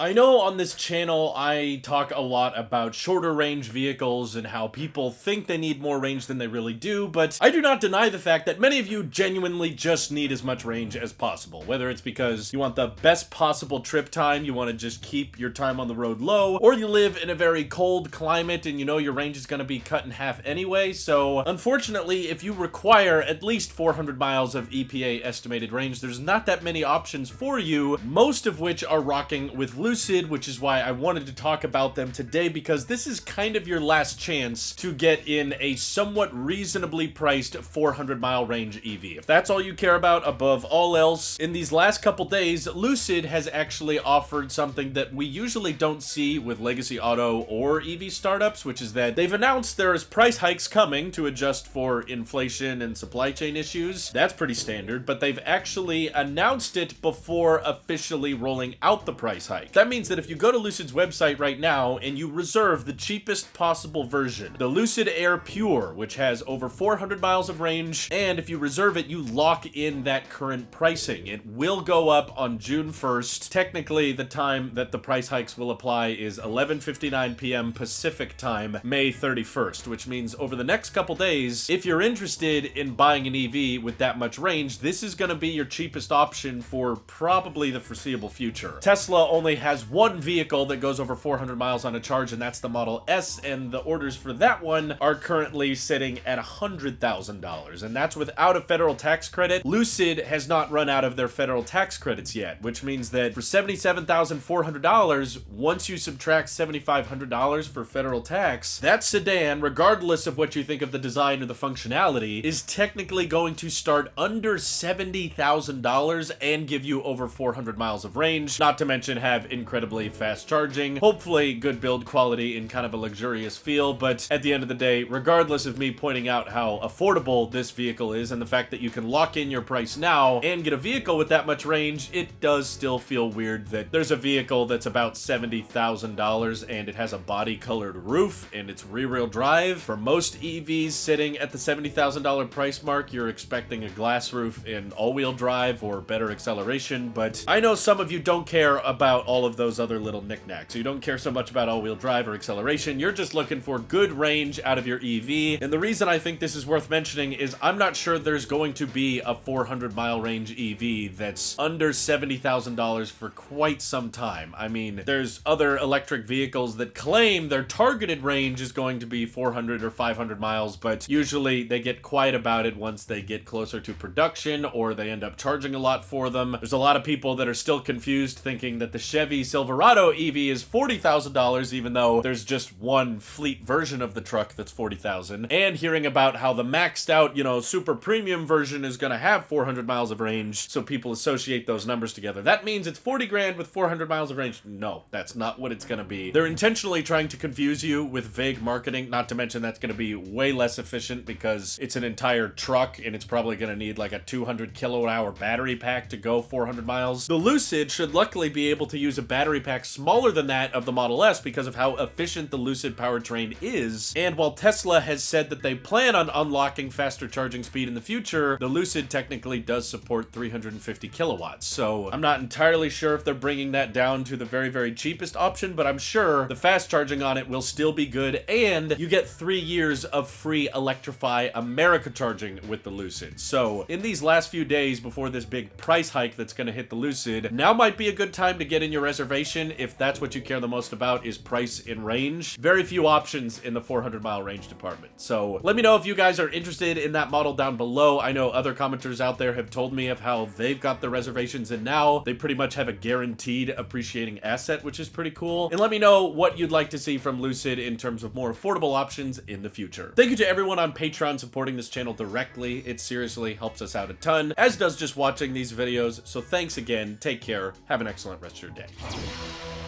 I know on this channel I talk a lot about shorter range vehicles and how people think they need more range than they really do, but I do not deny the fact that many of you genuinely just need as much range as possible. Whether it's because you want the best possible trip time, you want to just keep your time on the road low, or you live in a very cold climate and you know your range is going to be cut in half anyway. So unfortunately, if you require at least 400 miles of EPA estimated range, there's not that many options for you, most of which are rocking with Lucid, which is why I wanted to talk about them today, because this is kind of your last chance to get in a somewhat reasonably priced 400 mile range EV. If that's all you care about above all else, in these last couple days, Lucid has actually offered something that we usually don't see with legacy auto or EV startups, which is that they've announced there's price hikes coming to adjust for inflation and supply chain issues. That's pretty standard, but they've actually announced it before officially rolling out the price hike. That means that if you go to Lucid's website right now and you reserve the cheapest possible version, the Lucid Air Pure, which has over 400 miles of range, and if you reserve it, you lock in that current pricing. It will go up on June 1st. Technically, the time that the price hikes will apply is 11:59 p.m. Pacific time, May 31st, which means over the next couple days, if you're interested in buying an EV with that much range, this is going to be your cheapest option for probably the foreseeable future. Tesla only has one vehicle that goes over 400 miles on a charge, and that's the Model S, and the orders for that one are currently sitting at $100,000, and that's without a federal tax credit. Lucid has not run out of their federal tax credits yet, which means that for $77,400, once you subtract $7,500 for federal tax, that sedan, regardless of what you think of the design or the functionality, is technically going to start under $70,000 and give you over 400 miles of range, not to mention have incredibly fast charging, hopefully good build quality in kind of a luxurious feel. But at the end of the day, regardless of me pointing out how affordable this vehicle is and the fact that you can lock in your price now and get a vehicle with that much range, it does still feel weird that there's a vehicle that's about $70,000 and it has a body colored roof and it's rear-wheel drive. For most EVs sitting at the $70,000 price mark, you're expecting a glass roof and all-wheel drive or better acceleration, but I know some of you don't care about all of those other little knickknacks. You don't care so much about all-wheel drive or acceleration. You're just looking for good range out of your EV. And the reason I think this is worth mentioning is I'm not sure there's going to be a 400 mile range EV that's under $70,000 for quite some time. I mean, there's other electric vehicles that claim their targeted range is going to be 400 or 500 miles, but usually they get quiet about it once they get closer to production or they end up charging a lot for them. There's a lot of people that are still confused thinking that the Chevy Silverado EV is $40,000, even though there's just one fleet version of the truck that's $40,000, and hearing about how the maxed out, super premium version is going to have 400 miles of range, so people associate those numbers together. That means it's 40 grand with 400 miles of range. No, that's not what it's going to be. They're intentionally trying to confuse you with vague marketing, not to mention that's going to be way less efficient because it's an entire truck and it's probably going to need like a 200 kilowatt hour battery pack to go 400 miles. The Lucid should luckily be able to use a battery pack smaller than that of the Model S because of how efficient the Lucid powertrain is. And while Tesla has said that they plan on unlocking faster charging speed in the future, the Lucid technically does support 350 kilowatts. So I'm not entirely sure if they're bringing that down to the very, very cheapest option, but I'm sure the fast charging on it will still be good, and you get 3 years of free Electrify America charging with the Lucid. So in these last few days before this big price hike that's going to hit the Lucid, now might be a good time to get in your reservation if that's what you care the most about, is price and range. Very few options in the 400 mile range department. So let me know if you guys are interested in that model down below. I know other commenters out there have told me of how they've got their reservations in now. They pretty much have a guaranteed appreciating asset, which is pretty cool. And let me know what you'd like to see from Lucid in terms of more affordable options in the future. Thank you to everyone on Patreon supporting this channel directly. It seriously helps us out a ton, as does just watching these videos. So thanks again. Take care. Have an excellent rest of your day.